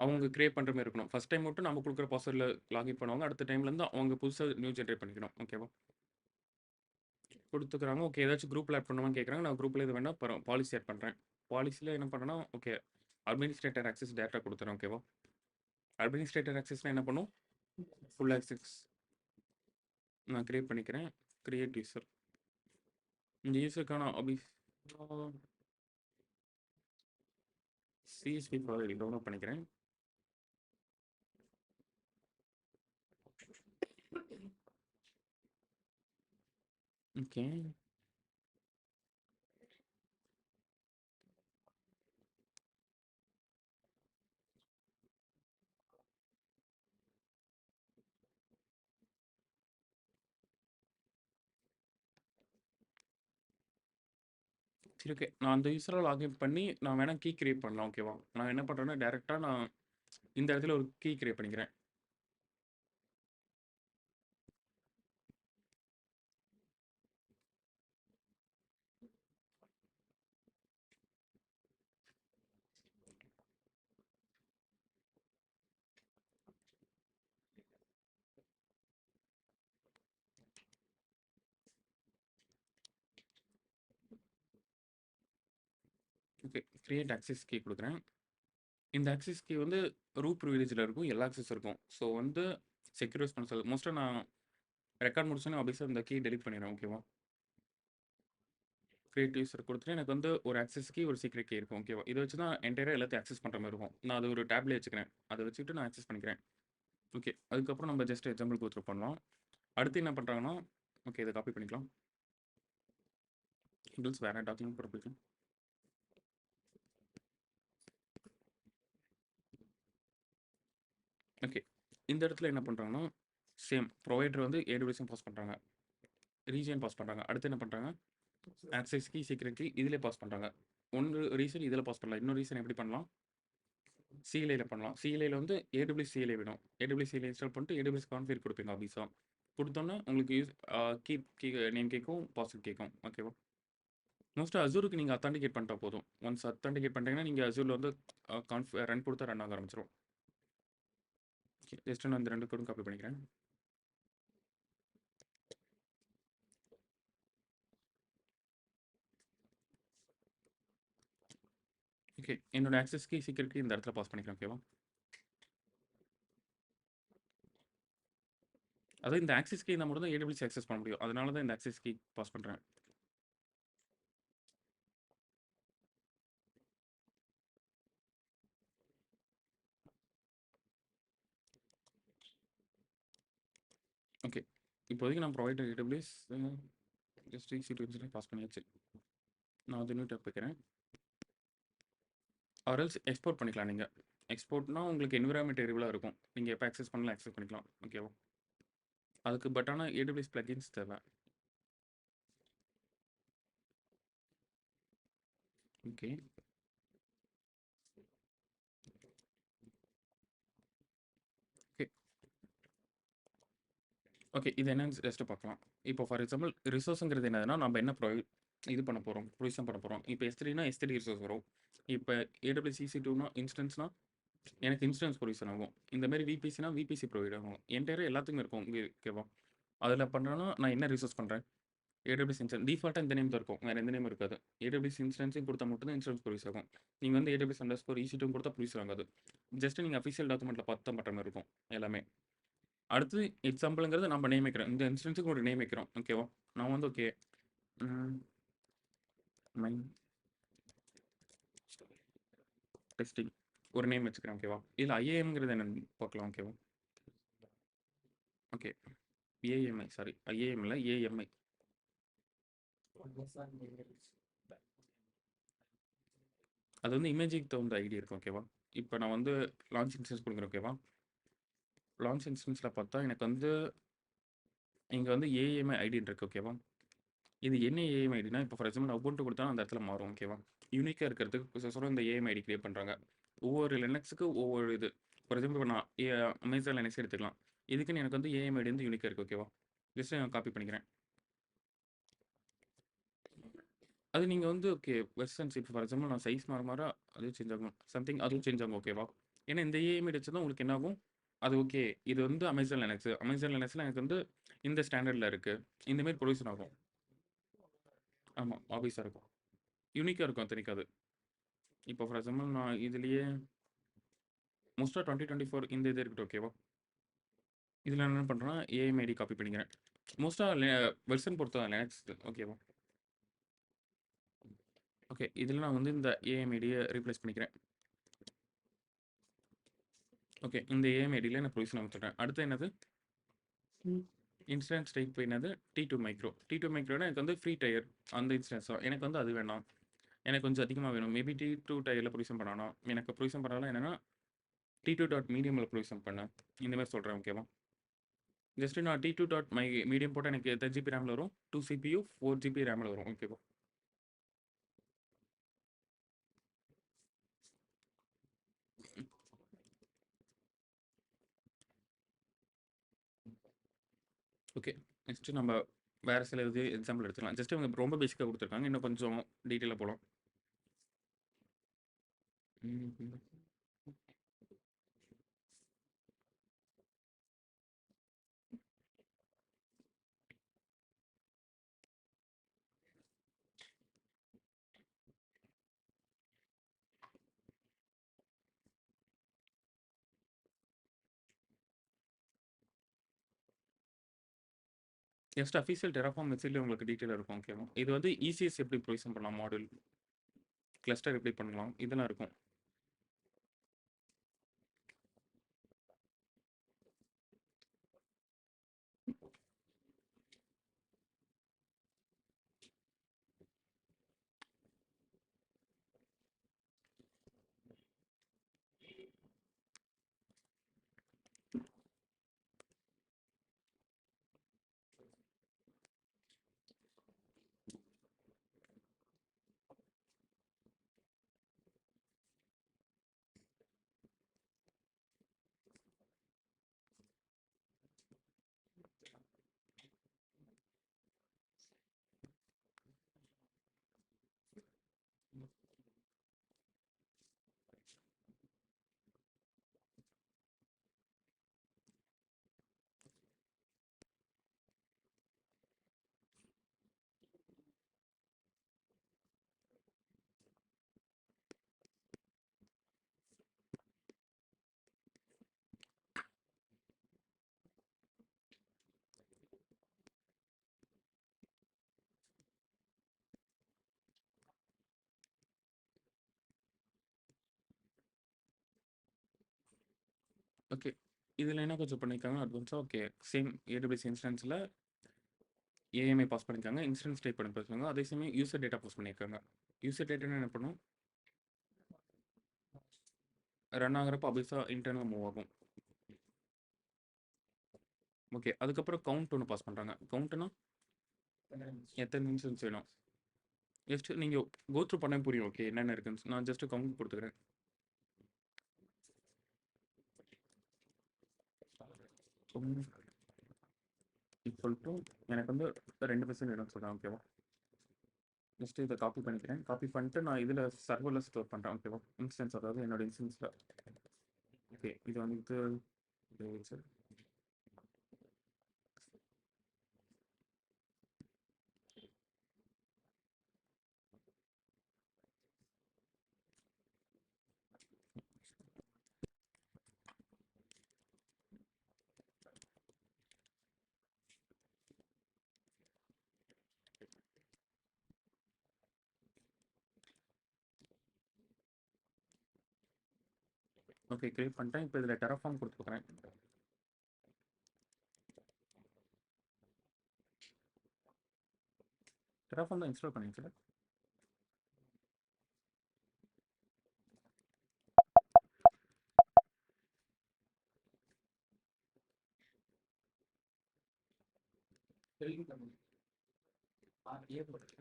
அவங்க கிரியேட் பண்ணுற மாதிரி இருக்கணும். ஃபஸ்ட் டைம் மட்டும் நம்ம கொடுக்குற பாஸ்வேர்டில் லாகின் பண்ணுவாங்க. அடுத்த டைம்லேருந்து அவங்க புதுசாக நியூ ஜென்ரேட் பண்ணிக்கணும். ஓகேவா? கொடுத்துக்கிறாங்க. ஓகே ஏதாச்சும் குரூப்பில் ஆட் பண்ணுவான்னு கேட்குறாங்க. நான் குரூப்பில் இது வேணால் பாலிசி ஆட் பண்ணுறேன். பாலிசியில் என்ன பண்ணுறேன்னா ஓகே அட்மினிஸ்ட்ரேட்டர் ஆக்சஸ் டேட்டா கொடுத்துறேன். ஓகேவா? அட்மினிஸ்ட்ரேட்டர் ஆக்சஸ்னால் என்ன பண்ணும்? ஃபுல் ஆக்சஸ் நான் கிரியேட் பண்ணிக்கிறேன். Create user. இந்த யூசருக்கான சிஎஸ்பி ஃபைல் டவுன்லோட் பண்ணிக்கிறேன். ஓகே. சரி ஓகே. நான் அந்த யூஸரை லாகின் பண்ணி நான் வேணா கீ கிரியேட் பண்ணலாம். ஓகேவா? நான் என்ன பண்ணுறேன்னா டேரெக்டாக நான் இந்த இடத்துல ஒரு கீ கிரியேட் பண்ணிக்கிறேன். ஓகே. கிரியேட் ஆக்சஸ் கீ கொடுக்குறேன். இந்த ஆக்சஸ் கீ வந்து ரூட் ப்ரிவிலேஜில் இருக்கும். எல்லா ஆக்சஸ் இருக்கும். ஸோ வந்து செக்யூர் பண்ண சொல்ல மோஸ்ட்டாக நான் ரெக்கார்ட் முடிச்சோன்னே ஆஃபீஸாக இந்த கீ டெலிட் பண்ணிடுறேன். ஓகேவா? கிரியேட் யூஸர் கொடுத்துட்டு எனக்கு வந்து ஒரு ஆக்சஸ் கீ ஒரு சீக்ரெட் கீ இருக்கும். ஓகேவா? இதை வச்சு தான் என்டையராக எல்லாத்தையும் ஆக்சஸ் பண்ணுற மாதிரி இருக்கும். நான் அது ஒரு டேப்லேயே வச்சுக்கிறேன். அதை வச்சுக்கிட்டு நான் ஆக்சஸ் பண்ணிக்கிறேன். ஓகே. அதுக்கப்புறம் நம்ம ஜஸ்ட் எக்ஸாம்பிள் கொடுத்துட்டு பண்ணலாம். அடுத்து என்ன பண்ணுறாங்கன்னா ஓகே இதை காப்பி பண்ணிக்கலாம். இங்கிலீஷ் வேறு டாக்குமெண்ட் போட போய்க்கலாம். ஓகே. இந்த இடத்துல என்ன பண்ணுறாங்கன்னா சேம் ப்ரொவைடர் வந்து ஏடபிள்யூஎஸும் பாஸ் பண்ணுறாங்க. ரீஜன் பாஸ் பண்ணுறாங்க. அடுத்து என்ன பண்ணுறாங்க ஆக்சஸ் கீ சீக்ரெட் கீ இதிலே பாஸ் பண்ணுறாங்க. ஒன்று ரீசன் இதில் பாஸ் பண்ணலாம். இன்னொரு ரீசன் எப்படி பண்ணலாம்? சிஎல்ஐயில் பண்ணலாம். சிஎல்ஐயில் வந்து ஏடபிள்யூஎஸ் சிஎல்ஐ வேணும். ஏடபிள்யூஎஸ் சிஎல்ஐ இன்ஸ்டால் பண்ணிட்டு ஏடபிள்யூஎஸ் கான்ஃபிகர் கொடுப்பீங்க ஆஃபீஸாக. கொடுத்தோன்னே உங்களுக்கு யூஸ் கீ நேம் கேட்கும் பாஸ்வேர்ட் கேட்கும். ஓகேவா? மோஸ்ட்டாக அசூருக்கு நீங்கள் அத்தான்டிகேட் பண்ணிட்டா போதும். ஒன்ஸ் அத்தான்டிகேட் பண்ணிட்டீங்கன்னா நீங்கள் அசூரில் வந்து ரன் கொடுத்தா ரன் ஆக ஆரம்பிச்சிடும். ஓகே. ஜஸ்ட் நான் இந்த 2 கோடும் காப்பி பண்ணிக்கிறேன். ஓகே. என்னோட ஆக்சஸ் கீ சீக்ரெட் கீ இந்த இடத்துல பாஸ் பண்ணிக்கிறேன். ஓகேவா? அதாவது இந்த ஆக்சஸ் கீ இருந்தால் மட்டும் தான் ஏடபிள்யூஎஸ் ஆக்சஸ் பண்ண முடியும். அதனால தான் இந்த ஆக்சஸ் கீ பாஸ் பண்ணுறேன். ஓகே. இப்போதைக்கு நான் provider AWS just easy pass பண்ணியாச்சு. நான் வந்து நியூ டேப் வைக்கிறேன். ஆர்எல்ஸ் எக்ஸ்போர்ட் பண்ணிக்கலாம். நீங்கள் எக்ஸ்போர்ட்னா உங்களுக்கு என்விரான்மெண்ட் வேரியபிளாக இருக்கும். நீங்கள் எப்போ ஆக்சஸ் பண்ணலாம் ஆக்சஸ் பண்ணிக்கலாம். ஓகேவா? அதுக்கு பட் ஆனால் ஏடபிள்யூஎஸ் பிளகின்ஸ் தேவை. ஓகே. ஓகே. ஓகே. இது என்னன்னு ஜஸ்ட்டு பார்க்கலாம். இப்போ ஃபார் எக்ஸாம்பிள் ரிசோர்ஸுங்கிறது என்னதுன்னா நம்ம என்ன இது பண்ண போகிறோம் ப்ரொவிஷன் பண்ண போகிறோம். இப்போ S3னா S3 ரிசோர்ஸ் வரும். இப்போ ஏடபிள்யூஎஸ் EC2னா இன்ஸ்டன்ஸ்னா எனக்கு இன்ஸ்டன்ஸ் ப்ரொவிஷன் ஆகும். இந்த மாதிரி விபிசினா விபிசி ப்ரொவைட் ஆகும். என்டையராக எல்லாத்துக்குமே இருக்கும். ஓகேவா? அதில் பண்ணுறேன்னா நான் என்ன ரிசோர்ஸ் பண்ணுறேன் ஏடபிள்யூஎஸ் இன்ஸ்டன்ஸ் டிஃபால்ட்டாக இந்த நேம் தான் இருக்கும். வேறு எந்த நேம் இருக்காது. ஏடபிள்யூஎஸ் இன்ஸ்டன்ஸையும் கொடுத்தா மட்டும் தான் இன்ஸ்டன்ஸ் ப்ரொவிஸ் ஆகும். நீங்கள் வந்து ஏடபிள்யூஎஸ் அண்டர்ஸ்கோர் EC2 கொடுத்தா ப்ரொவிஸ் ஆகாது. ஜஸ்ட் நீங்கள் அஃபிஷியல் டாக்குமெண்ட்டில் பார்த்து தான் பண்ணுற மாதிரி இருக்கும் எல்லாமே. அடுத்து எக்ஸாம்பிளுங்கிறது நம்ம நேம் வைக்கிறோம். இந்த இன்ஸ்டன்ஸுக்கு ஒரு நேம் வைக்கிறோம். ஓகேவா? நான் வந்து ஓகே மைன் டெஸ்டிங் ஒரு நேம் வச்சுக்கிறேன் ஓகேவா? இதில் ஐஏஎம்ங்கிறது என்னன்னு பார்க்கலாம் ஓகேவா? ஓகே, ஏஎம்ஐ சாரி, ஐஏஎம் இல்லை ஏஎம்ஐ. அது வந்து இமேஜிக்கு தகுந்த ஐடி இருக்கும் ஓகேவா? இப்போ நான் வந்து லான்ச் இன்ஸ்டன்ஸ் கொடுக்குறேன் ஓகேவா? லான்ச் இன்ஸ்டன்ஸில் பார்த்தா எனக்கு வந்து இங்கே வந்து ஏஎம்ஐ ஐடின்னு இருக்குது ஓகேவா? இது என்ன ஏஎம் ஐடினா, இப்போ ஃபார் எக்ஸாம்பிள் நான் உபுண்டு கொடுத்தா அந்த இடத்துல மாறும் ஓகேவா? யூனிக்காக இருக்கிறதுக்கு சொல்ல இந்த ஏஎம் ஐடி கிரியேட் பண்ணுறாங்க. ஒவ்வொரு லினக்ஸுக்கு ஒவ்வொரு இது. ஃபார் எக்ஸாம்பிள் இப்போ நான் அமேசான் லினக்ஸ் எடுத்துக்கலாம். இதுக்குன்னு எனக்கு வந்து ஏஎம் ஐடி வந்து யூனிக்காக இருக்குது ஓகேவா? ஜஸ்ட் நான் காப்பி பண்ணிக்கிறேன். அது நீங்கள் வந்து ஓகே வெர்ஷன்ஸ் இப்போ ஃபார் எக்ஸாம்பிள் நான் சைஸ் மாற மாற அதுவும் சேஞ்ச் ஆகும், சம்திங் அதுவும் சேஞ்ச் ஆகும் ஓகேவா? ஏன்னா இந்த ஏஎம் ஐடி வச்சு தான் உங்களுக்கு என்ன ஆகும், அது ஓகே இது வந்து அமேசான் லினக்ஸ், அமேசான் லினக்ஸில் எனக்கு வந்து இந்த ஸ்டாண்டர்டில் இருக்குது, இந்தமாரி ப்ரொடியூஷன் ஆகும். ஆமாம், ஆஃபீஸாக இருக்கும், யூனிக்காக இருக்கும் அத்தனைக்கு. இப்போ ஃபார் எக்ஸாம்பிள் நான் இதுலேயே மோஸ்ட்டாக 2024 இந்த இது இருக்கட்டும் ஓகேவா? இதில் நான் என்ன பண்ணுறேன்னா ஏஎம் ஐடி காப்பி பண்ணிக்கிறேன். மோஸ்ட்டாக வெர்ஷன் பொறுத்து தான் லினக்ஸ் ஓகேவா? ஓகே, இதில் நான் வந்து இந்த ஏஎம் ஐடியை ரீப்ளேஸ் பண்ணிக்கிறேன். ஓகே, இந்த ஏஎம் ஐடியில் நான் ப்ரொவிஷன் அமைச்சிடுறேன். அடுத்து என்னது இன்ஸ்டன்ஸ் டைப் என்னது T2 மைக்ரோ. T2 மைக்ரோனா எனக்கு வந்து ஃப்ரீ டயர் அந்த இன்ஸ்டன்ஸ் தான். எனக்கு வந்து அது வேணாம், எனக்கு கொஞ்சம் அதிகமாக வேணும். மேபி T2 டயரில் ப்ரொவிஷன் பண்ணணும். எனக்கு ப்ரொவிஷன் பண்ணாலும் என்னென்னா T2 டாட் மீடியமில் ப்ரொவிஷன் பண்ணேன், இந்த மாதிரி சொல்கிறேன் ஓகேவா? ஜஸ்ட் நான் T2 டாட் மை மீடியம் போட்டால் எனக்கு 10 GB ரேமில் வரும், 2 CPU 4 GB ரேமில் வரும் ஓகேவா? ஓகே, நெக்ஸ்ட்டு நம்ம வேறு சில இது எக்ஸாம்பிள் எடுத்துக்கலாம். ஜஸ்ட் அவங்க ரொம்ப பேசிக்காக கொடுத்துருக்காங்க, இன்னும் கொஞ்சம் டீட்டெயிலாக போகலாம். ஜஸ்ட் அஃபீஷியல் டெராஃபார்ம் வெப்சைட்ல உங்களுக்கு டீட்டெயில் இருக்கும் ஓகேவா? இது வந்து இசிஎஸ் எப்படி ப்ரொவிஷன் பண்ணலாம், மாடல் கிளஸ்டர் எப்படி பண்ணலாம், இதெல்லாம் இருக்கும். ஓகே, இதில் என்ன கொஞ்சம் பண்ணியிருக்காங்க அட்வான்ஸாக. ஓகே, சேம் ஏடபிள்யூஎஸ் இன்ஸ்டன்ஸில் ஏஎம்ஐ பாஸ் பண்ணியிருக்காங்க, இன்ஸ்டன்ஸ் டைப் பண்ணி பேசுவாங்க, அதே சமயம் யூசர் டேட்டா பாஸ் பண்ணியிருக்காங்க. யூசர் டேட்டான்னு என்ன பண்ணும், ரன் ஆகிறப்ப அபிஸாக இன்டர்னல் மூவ் ஆகும். ஓகே, அதுக்கப்புறம் கவுண்ட் ஒன்று பாஸ் பண்ணுறாங்க. கவுண்ட்னா எத்தனை இன்ஸ்டன்ஸ் வேணும், ஜஸ்ட் நீங்கள் கோத்ரூ பண்ண புரியும். ஓகே, என்னென்ன இருக்குன்னு நான் ஜஸ்ட் கவுண்ட் கொடுத்துக்கிறேன். ஈக்குவல் டு எனக்கு வந்து 2% வேணும்னு சொல்கிறேன் ஓகேவா? ஜஸ்ட் இதை காப்பி பண்ணிக்கிறேன். காப்பி பண்ணிட்டு நான் இதில் சர்வரில் ஸ்டோர் பண்ணுறேன் ஓகேவா? இன்ஸ்டன்ஸ், அதாவது என்னோட இன்ஸ்டன்ஸில். ஓகே, இது வந்து சார் ஓகே கிரியேட் பண்ணிட்டேன். இப்போ இதில் டெராஃபார்ம் கொடுத்துருக்குறேன். டெராஃபார்ம் தான் இன்ஸ்டால் பண்ணிங்க சார்.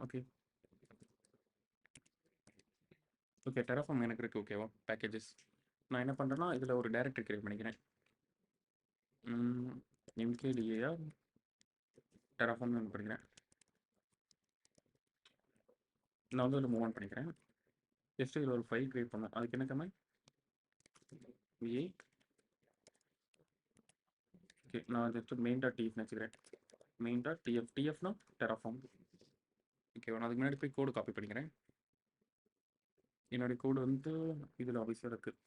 ஓகே ஓகே டெராஃபார்ம் எனக்கு இருக்குது. ஓகேவா பேக்கேஜஸ் நான் என்ன பண்ணுறேன்னா இதில் ஒரு டைரக்டரி கிரியேட் பண்ணிக்கிறேன். எம்கேடிஏயா டெராஃபார்ம் பண்ணிக்கிறேன். நான் வந்து இதில் மூவ் ஆன் பண்ணிக்கிறேன். ஜஸ்ட் இதில் ஒரு ஃபைல் கிரியேட் பண்ணேன். அதுக்கு என்ன கமெண்ட் விஐ. ஓகே நான் ஜஸ்ட் மெயின் டாட் டிஎஃப்னு வச்சுக்கிறேன். மெயின் டாட் டிஎஃப் டிஎஃப்னா டெராஃபார்ம். ஓகே நான் அதுக்கு முன்னாடி போய் கோடு காப்பி பண்ணிக்கிறேன். என்னுடைய கோடு வந்து இதில் ஆஃபீஸாக இருக்குது.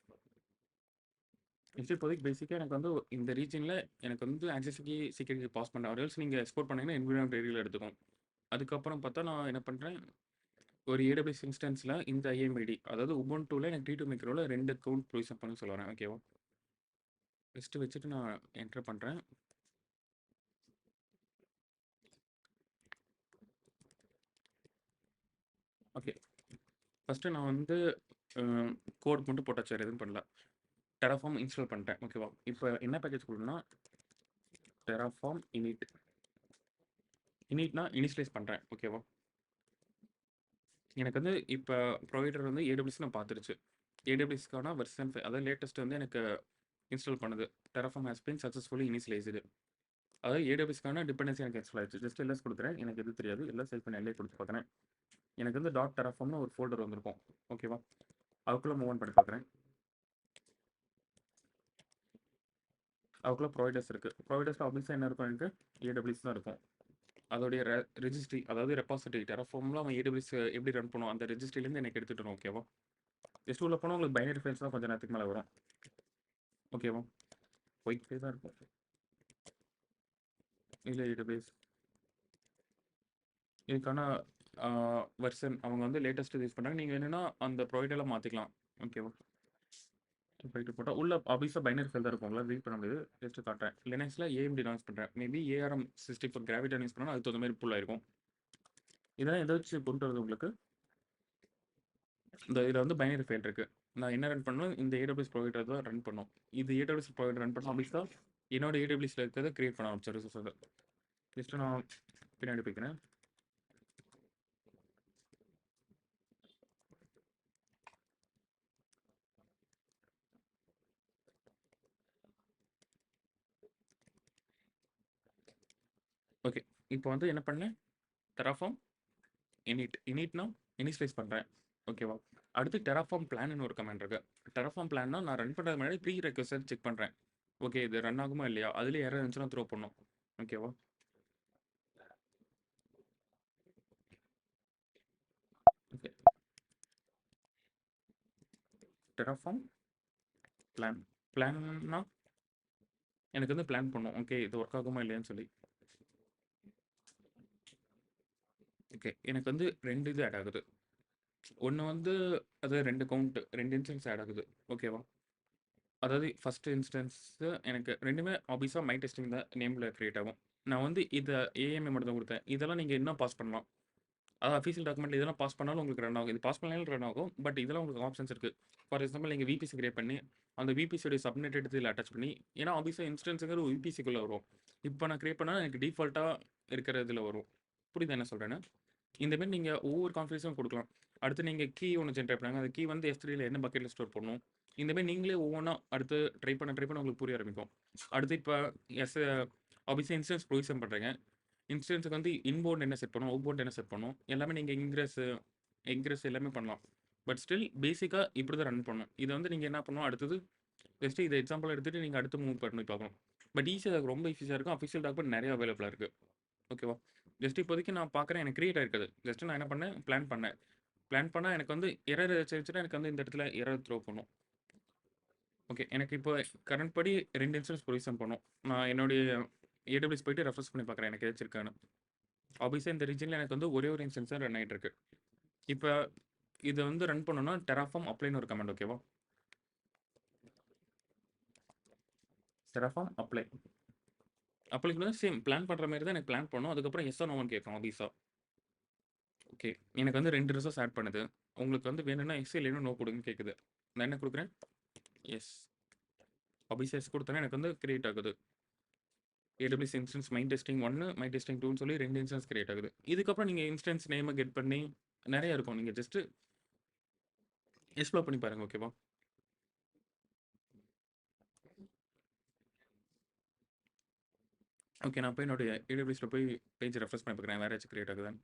நெக்ஸ்ட் இப்போதைக்கு பேசிக்காக எனக்கு வந்து இந்த ரீஜனில் எனக்கு வந்து ஆக்சஸிக்கு செக்யூரிட்டி பாஸ் பண்ண ஒரு நீங்கள் எக்ஸ்போர்ட் பண்ணீங்கன்னா என்விரான்மெண்ட் ஏரியாவில் எடுத்துக்கும். அதுக்கப்புறம் பார்த்தா நான் என்ன பண்ணுறேன், ஒரு ஏடபிள்யூஎஸ் இன்ஸ்டன்ஸில் இந்த ஐஎம்ஐடி அதாவது உபுண்டுவில் எனக்கு டி2 மைக்ரோவில் 2 அக்கௌண்ட் ப்ரொவிஷன் பண்ண சொல்லுறேன். ஓகேவா லிஸ்ட்டு வச்சுட்டு நான் என்டர் பண்ணுறேன். ஓகே ஃபஸ்ட்டு நான் வந்து கோட் மட்டும் போட்டாச்சு, வேறு எதுவும் பண்ணல. டெராஃபார்ம் இன்ஸ்டால் பண்ணிட்டேன். ஓகேவா இப்போ என்ன பேக்கேஜ் கொடுக்கணும்னா டெராஃபார்ம் இனிட்னா இனிஷியலைஸ் பண்ணுறேன். ஓகேவா எனக்கு வந்து இப்போ ப்ரொவைடர் வந்து ஏடபிள்யூஎஸ் நான் பார்த்துருச்சு. ஏடபிள்யூஎஸ்க்கான வெர்ஷன் அதாவது லேட்டஸ்ட் வந்து எனக்கு இன்ஸ்டால் பண்ணுது. Terraform has been successfully initialized. அதாவது ஏடபிள்யூஎஸ்க்கான டிபெண்டன்சி எனக்கு இன்ஸ்டால் ஆயிடுச்சு. ஜஸ்ட் எல்எஸ் கொடுக்குறேன். எனக்கு எது தெரியாது, எல்லாம் செலக்ட் பண்ணி எல்லே கொடுத்து பார்க்குறேன். எனக்கு வந்து டாட் டெராஃபார்ம்னு ஒரு ஃபோல்டர் வந்திருக்கும். ஓகேவா அதுக்குள்ளே மூவ் ஆன் பண்ணி பார்க்குறேன். அதுக்குள்ளே ப்ரொவைடர்ஸ் இருக்குது. ப்ரொவைடர்ஸ் ஆஃபீஸாக என்ன இருக்கும், எனக்கு ஏடபிள்யூஎஸ் தான் இருக்கும். அதோடைய ரெஜிஸ்ட்ரி அதாவது ரெபாசிட்டரி டெராஃபார்மில் அவன் ஏடபிள்யூஎஸ் எப்படி ரன் பண்ணுவோம் அந்த ரெஜிஸ்ட்ரிலேருந்து எனக்கு எடுத்துகிட்டு வரும். ஓகேவா ஜஸ்ட் உள்ள போனால் உங்களுக்கு பைனரி ஃபைல்ஸ் தான் கொஞ்சம் நேரத்துக்கு மேலே வரும். ஓகேவா ஒயிட் ஃபைல் தான் இருக்கும். இல்லை ஏடபிள்யூஎஸ் இதுக்கான வெர்ஷன் அவங்க வந்து லேட்டஸ்ட் யூஸ் பண்ணுறாங்க. நீங்கள் என்னென்னா அந்த ப்ரொவைடெல்லாம் மாற்றிக்கலாம். ஓகேவா போயிட்டு போட்டால் உள்ள ஆஃபீஸாக பைனரி ஃபைல் தான் இருக்கும். உங்களால் ரீட் பண்ண முடியாது. ஜஸ்ட்டு காட்டுறேன். லினக்ஸில் ஏஎம்டி யூஸ் பண்ணுறேன். மேபி ARM64 கிராவிட்டான் யூஸ் பண்ணால் அதுக்கு தகுந்த மாதிரி புல் ஆயிருக்கும். இதெல்லாம் எதை வச்சு கொண்டு வருது உங்களுக்கு, இந்த இதில் வந்து பைனரி ஃபைல் இருக்குது. நான் என்ன ரன் பண்ணணும், இந்த ஏடபிள்யூஎஸ் ப்ரொவைடர் தான் ரன் பண்ணோம். இது ஏடபிள்யூஎஸ் ப்ரொவைடர் ரன் பண்ண ஆஃபீஸ் தான் என்னோட ஏடபிள்யூஎஸ்ல இருக்கிறத கிரியேட் பண்ண ஆரம்பிச்சு ரிசோர்ஸை. ஜஸ்ட்டு நான் பின்னாடி போய்க்கிறேன். ஓகே இப்போ வந்து என்ன பண்ணேன், டெராஃபார்ம் இனிட்னா இனிஷியலைஸ் பண்ணுறேன். ஓகேவா அடுத்து டெராஃபார்ம் பிளான்னு ஒரு கமெண்ட் இருக்குது. டெராஃபார்ம் பிளான்னா நான் ரன் பண்ணுறது முன்னாடி ப்ரீ ரெக்வஸ்ட் செக் பண்ணுறேன். ஓகே இது ரன் ஆகுமா இல்லையா, அதுலேயே யாரும் இருந்துச்சுன்னா த்ரோ பண்ணும். ஓகேவா ஓகே டெராஃபார்ம் பிளான்னா எனக்கு வந்து பிளான் பண்ணும். ஓகே இது ஒர்க் ஆகுமா இல்லையான்னு சொல்லி. ஓகே எனக்கு வந்து 2 இது ஆட் ஆகுது. ஒன்று வந்து அது 2 கவுண்ட் 2 இன்ஸ்டன்ஸ் ஆட் ஆகுது. ஓகேவா அதாவது ஃபஸ்ட் இன்ஸ்டன்ஸு எனக்கு ரெண்டுமே ஆஃபீஸாக மை டெஸ்டிங் தான் நேமில் க்ரியேட் ஆகும். நான் வந்து இதை ஏஎம்ஏ மட்டும் தான் கொடுத்தேன். இதெல்லாம் நீங்கள் இன்னும் பாஸ் பண்ணலாம். அதாவது அஃபீஷியல் டாக்குமெண்ட் இதெல்லாம் பாஸ் பண்ணாலும் உங்களுக்கு ரன் ஆகும். இது பாஸ் பண்ணாலும் ரன் ஆகும். பட் இதெல்லாம் உங்களுக்கு ஆப்ஷன்ஸ் இருக்குது. ஃபார் எக்ஸாம்பிள் நீங்கள் விபிசி கிரியேட் பண்ணி அந்த விபிசியோடைய சப்நெட் எடுத்து இதில் அட்டாச் பண்ணி, ஏன்னா ஆஃபீஸாக இன்ஸ்டன்ஸுங்கிற ஒரு விபிசிக்குள்ளே வரும். இப்போ நான் கிரியேட் பண்ணால் எனக்கு டிஃபால்ட்டாக இருக்கிற இதில் வரும். புரியுது என்ன சொல்கிறேன்னு. இந்தமாரி நீங்கள் ஒவ்வொரு கான்ஃபிகரேஷனும் கொடுக்கலாம். அடுத்து நீங்கள் கீ ஒன்று ஜென்ரேட் பண்ணாங்க. அந்த கீ வந்து S3ல என்ன பக்கெட்டில் ஸ்டோர் பண்ணணும், இந்தமாரி நீங்களே ஒவ்வொன்றா அடுத்து ட்ரை பண்ண உங்களுக்கு புரிய ஆரம்பிக்கும். அடுத்து இப்போ ஆஃபீஸில் இன்ஸ்டன்ஸ் ப்ரொவிஷன் பண்ணுறீங்க. இன்ஸ்டன்ஸுக்கு வந்து இன்போர்ட் என்ன செட் பண்ணணும், அவுட்போர்ட் என்ன செட் பண்ணணும், எல்லாமே நீங்கள் எக்ரெஸ் எல்லாமே பண்ணலாம். பட் ஸ்டில் பேசிக்காக இப்படி தான் ரன் பண்ணணும். இதை வந்து நீங்கள் என்ன பண்ணணும், அடுத்தது ஜஸ்ட்டு இதை எக்ஸாம்பிள் எடுத்துகிட்டு நீங்கள் அடுத்து மூவ் பண்ணி பார்க்கணும். பட் ஈஸியாக ரொம்ப ஈஸியாக இருக்கும். அஃபிஷியல் டாக்குமெண்ட் நிறைய அவைலபிளாக இருக்குது. ஓகேவா ஜஸ்ட் இப்போதைக்கு நான் பார்க்குறேன் எனக்கு கிரியேட் ஆயிருக்குது. ஜஸ்ட்டு நான் என்ன பண்ணேன், பிளான் பண்ணால் எனக்கு வந்து எரர் வச்சுன்னா எனக்கு வந்து இந்த இடத்துல எரர் த்ரோ பண்ணும். ஓகே எனக்கு இப்போ கரண்ட் படி 2 இன்ஸ்டன்ஸ் ப்ரொவிஷன் பண்ணும். நான் என்னுடைய ஏடபிள்யூஎஸ் போயிட்டு ரெஃப்ரெஷ் பண்ணி பார்க்குறேன் எனக்கு ஏதாச்சும் இருக்கான்னு. ஆஃபீஸாக இந்த ரீஜனில் எனக்கு வந்து ஒரே ஒரு இன்ஸ்டன்ஸ் தான் ரன் ஆகிட்டு இருக்கு. இப்போ இதை வந்து ரன் பண்ணணும்னா டெராஃபார்ம் அப்ளைன்னு ஒரு கமெண்ட். ஓகேவா Terraform அப்ளை. அப்ளை கூட சேம் பிளான் பண்ற மாரி தான் எனக்கு பிளான் பண்ணும். அதுக்கப்புறம் எஸ் ஆர் நோன்னு கேட்கும் ஆப்வியஸா. ஓகே. எனக்கு வந்து 2 ரிசோர்ஸ் ஆட் பண்ணுது. உங்களுக்கு வந்து வேணும்னா எஸ் இல்லைன்னா நோ குடுங்கன்னு கேட்குது. நான் என்ன குடுக்குறேன்? எஸ். ஆப்வியஸா எஸ் குடுத்தோனே எனக்கு வந்து கிரியேட் ஆகுது. AWS instance my testing 1, my testing 2ன்னு சொல்லி 2 இன்ஸ்டன்ஸ் கிரியேட் ஆகுது. இதுக்கப்புறம் நீங்க இன்ஸ்டன்ஸ் நேம கெட் பண்ணி நெறைய இருக்கும். நீங்க ஜஸ்ட் எக்ஸ்ப்ளோர் பண்ணி பாருங்க. ஓகேவா? ஓகே. நான் போய் என்னுடைய AWSல போய் பேஜ் ரெஃப்ரெஷ் பண்ணி பார்க்குறேன். வேற ஏதாச்சும் கிரியேட் ஆகுதான்னு.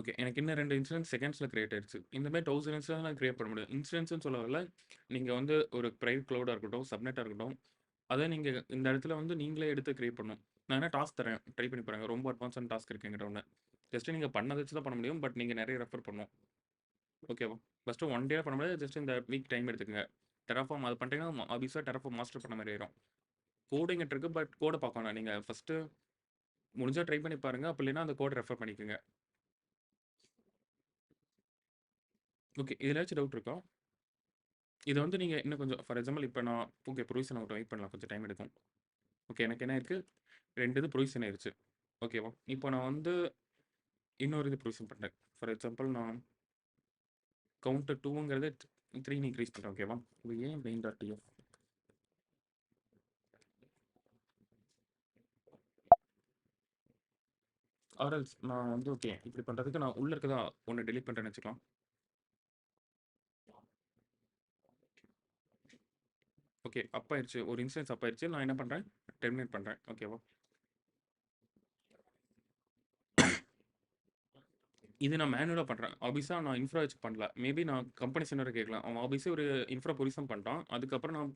ஓகே. எனக்கு இன்னும் 2 இன்ஸ்டன்ஸ் செகண்ட்ஸ்ல கிரியேட் ஆயிருச்சு. இந்த மாரி 1000 இன்ஸ்டன்ஸ் நான் கிரியேட் பண்ண முடியும். இன்ஸ்டன்ஸ்ன்னு சொல்ல வரல. நீங்க வந்து ஒரு பிரைவேட் கிளவுடா இருக்கட்டும், சப்நெட்டா இருக்கட்டும், அத நீங்க இந்த இடத்துல வந்து நீங்களே எடுத்து கிரியேட் பண்ணணும். நான் வேணா டாஸ்க் தரேன். ட்ரை பண்ணி பாருங்க. ரொம்ப அட்வான்ஸான டாஸ்க் இருக்கு என்கிட்ட ஒண்ணு. ஜஸ்ட் நீங்க பண்ணத வச்சு தான் பண்ண முடியும். பட் நீங்க நெறைய ரெஃபர் பண்ணணும். ஓகேவா? ஃபர்ஸ்ட்டு 1 டேல பண்ண முடியாது. ஜஸ்ட் இந்த வீக் டைம் எடுத்துக்கங்க. Terraform அது பண்ணிட்டீங்கன்னா, ஆப்வியஸா Terraform மாஸ்டர் பண்ண மாரி ஆயிரும். கோடிங் இருக்கு. பட் கோட பார்க்க வேணாம். நீங்க ஃபர்ஸ்ட்டு முடிஞ்சா ட்ரை பண்ணி பாருங்க. அப்படி இல்லைன்னா அந்த கோட ரெஃபர் பண்ணிக்கங்க. ஓகே. இதுல ஏதாச்சும் டவுட் இருக்கா? இத வந்து நீங்க இன்னும் கொஞ்சம் ஃபார் எக்ஸாம்பிள் இப்ப நான் ஓகே ப்ரொவிஷன் ஆகட்டும். வெயிட் பண்ணலாம். கொஞ்சம் டைம் எடுக்கும். ஓகே. எனக்கு என்ன இருக்கு? 2 இது ப்ரொவிஷன் ஆயிருச்சு. ஓகேவா? இப்போ நான் வந்து இன்னொரு இது ப்ரொவிஷன் பண்றேன். ஃபார் எக்ஸாம்பிள் நான் கவுண்ட் 2ங்கிறத 3ன்னு இன்கிரீஸ் பண்றேன். ஓகேவா? இது ஏன் main.tf ஆர் எல்ஸ் நான் வந்து ஓகே. இப்படி பண்றதுக்கு நான் உள்ள இருக்கதா ஒண்ணு டெலீட் பண்றேன்னு வச்சுக்கலாம். ஓகே. அப் ஆயிருச்சு. ஒரு இன்ஸ்டன்ஸ் அப் ஆயிருச்சு. நான் என்ன பண்றேன்? டெர்மினேட் பண்றேன். ஓகேவா? இது நான் மேனுவலா பண்றேன். ஆப்வியஸா நான் இன்ஃப்ரா வச்சு பண்ணல. மேபி நான் கம்பெனி சென்டர கேட்கலாம். அவன் ஆப்வியஸா ஒரு இன்ஃப்ரா பொசிஷன் பண்ணிட்டான். அதுக்கப்புறம் நான்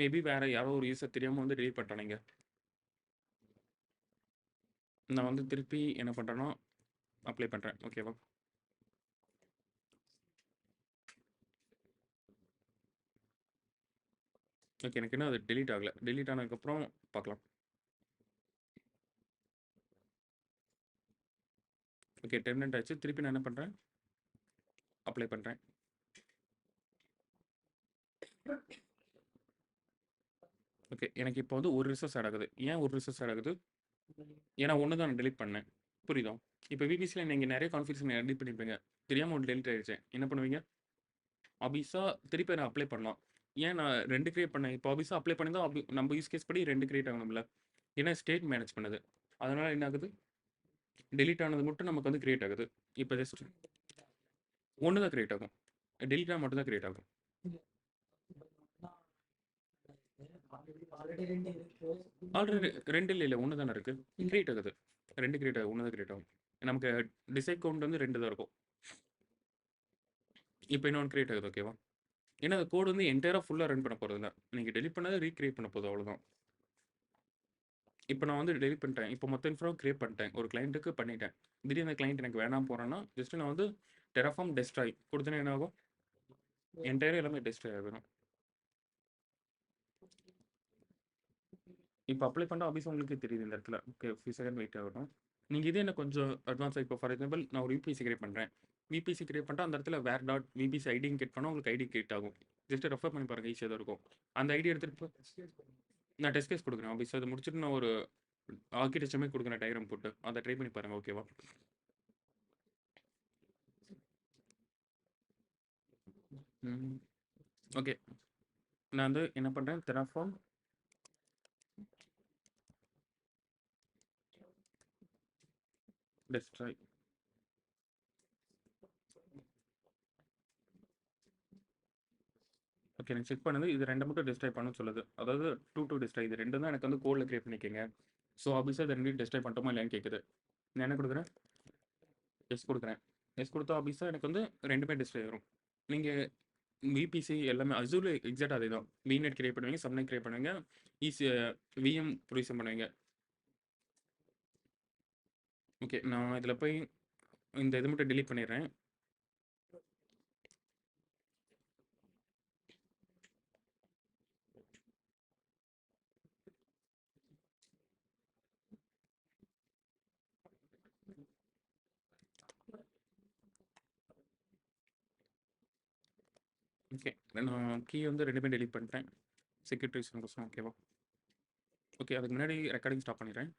மேபி வேற யாரோ ஒரு யூசர் தெரியாம வந்து டெலீட் பண்ணிட்டானுங்க. நான் வந்து திருப்பி என்ன பண்றேன்னா, அப்ளை பண்றேன். ஓகேவா? ஓகே. எனக்கு இன்னும் அது டெலீட் ஆகல. டெலீட் ஆனதுக்கப்புறம் பார்க்கலாம். ஓகே. டெர்மினேட் ஆச்சு. திருப்பி நான் என்ன பண்றேன்? அப்ளை பண்றேன். ஓகே. எனக்கு இப்போ வந்து ஒரு ரிசோர்ஸ் ஆட் ஆகுது. ஏன் ஒரு ரிசோர்ஸ் ஆட் ஆகுது? ஏன்னா ஒண்ணு தான் நான் டெலீட் பண்ணேன். புரியுதா? இப்போ VPCல நீங்க நெறைய கான்ஃபிகரேஷன் எடிட் பண்ணியிருப்பீங்க. தெரியாம ஒண்ணு டெலீட் ஆயிருச்சு. என்ன பண்ணுவீங்க? ஆப்வியஸா திருப்பி நான் அப்ளை பண்ணலாம். ஏன் நான் 2 கிரியேட் பண்ணேன். இப்போ ஆப்வியஸா அப்ளை பண்ணி தான் நம்ம யூஸ் கேஸ் படி 2 கிரியேட் ஆகணும்ல. ஏன்னா ஸ்டேட் மேனேஜ் பண்ணுது. அதனால என்ன ஆகுது? டெலீட் ஆனது மட்டும் நமக்கு வந்து கிரியேட் ஆகுது. இப்போ ஜஸ்ட் 1 தான் கிரியேட் ஆகும். டெலீட் ஆனா மட்டும் தான் கிரியேட் ஆகும். ஆல்ரெடி 2 இல்ல 1 தானே இருக்கு. கிரியேட் ஆகுது. 2 கிரியேட் ஆகும். 1 தான் கிரியேட் ஆகும். நமக்கு டிசைட் கவுண்ட் வந்து 2 தான் இருக்கும். இப்போ இன்னொன்னு கிரியேட் ஆகுது. ஓகேவா? ஏன்னா அந்த கோட் வந்து என்டையரா ஃபுல்லா ரன் பண்ண போறதில்ல. நீங்க டெலீட் பண்ணத ரீகிரியேட் பண்ண போகுது அவ்வளோதான். இப்போ நான் வந்து டெலீட் பண்ணிட்டேன். இப்போ மொத்த இன்ஃப்ராவும் கிரியேட் பண்ணிட்டேன். ஒரு கிளையண்ட்டுக்கு பண்ணிட்டேன். திடீர்னு அந்த கிளையண்ட் எனக்கு வேணாம போறான்னா, ஜஸ்ட் நான் வந்து Terraform டெஸ்ட்ராய் குடுத்தேன்னா என்ன ஆகும்? என்டையரா எல்லாமே டெஸ்ட்ராய் ஆகிரும். இப்போ அப்ளை பண்ணா ஆப்வியஸா உங்களுக்கே தெரியுது இந்த இடத்துல. ஓகே ஃபியூ செகண்ட் வெயிட் ஆகட்டும். நீங்க இதே இன்னும் கொஞ்சம் அட்வான்ஸா இப்போ ஃபார் எக்ஸாம்பிள் நான் ஒரு VPC கிரியேட் பண்றேன். VPC கிரியேட் பண்ணிட்டா அந்த இடத்துல வேர் டாட் VPC ஐடின்னு கிரியேட் பண்ணா உங்களுக்கு ஐடி கிரியேட் ஆகும். ஜஸ்ட் ரெஃபர் பண்ணி பாருங்க. ஈஸியா தான் இருக்கும். அந்த ஐடி எடுத்துட்டு நான் டெஸ்ட் கேஸ் குடுக்குறேன். ஆப்வியஸா அத முடிச்சுட்டு நான் ஒரு ஆர்க்கிடெக்சர் மாரி குடுக்குறேன் டயகிராம் போட்டு. அத ட்ரை பண்ணி பாருங்க. ஓகேவா? ம். ஓகே. நான் வந்து என்ன பண்றேன்? Terraform destroy. ஓகே. எனக்கு செக் பண்ணுது. இது 2 மட்டும் டெஸ்ட்ராய் பண்ணணும்னு சொல்லுது. அதாவது 2 டெஸ்ட்ராய். இது 2 தான் எனக்கு வந்து கோட்ல கிரியேட் பண்ணிக்கங்க. ஸோ ஆப்வியஸா இது 2யும் டெஸ்ட்ராய் பண்ணிட்டோமா இல்லையான்னு கேட்குது. நான் என்ன குடுக்குறேன்? எஸ் குடுக்குறேன். எஸ் குடுத்தா ஆப்வியஸா எனக்கு வந்து 2மே டெஸ்ட்ராய் ஆயிரும். நீங்க VPC எல்லாமே Azureல எக்ஸாக்ட்டா அதேதான். VNet கிரியேட் பண்ணுவீங்க, சப்நெட் கிரியேட் பண்ணுவீங்க, ஈஸி VM ப்ரொவிஷன் பண்ணுவீங்க. ஓகே. நான் இதில போய் இந்த இது மட்டும் டெலீட் பண்ணிடுறேன். ஓகே. நான் கீ வந்து 2மே டெலீட் பண்ணிட்டேன். செக்யூரிட்டி ரீசன் கோசரம் ஓகேவா? ஓகே. அதுக்கு முன்னாடி ரெக்கார்டிங் ஸ்டாப் பண்ணிடுறேன்.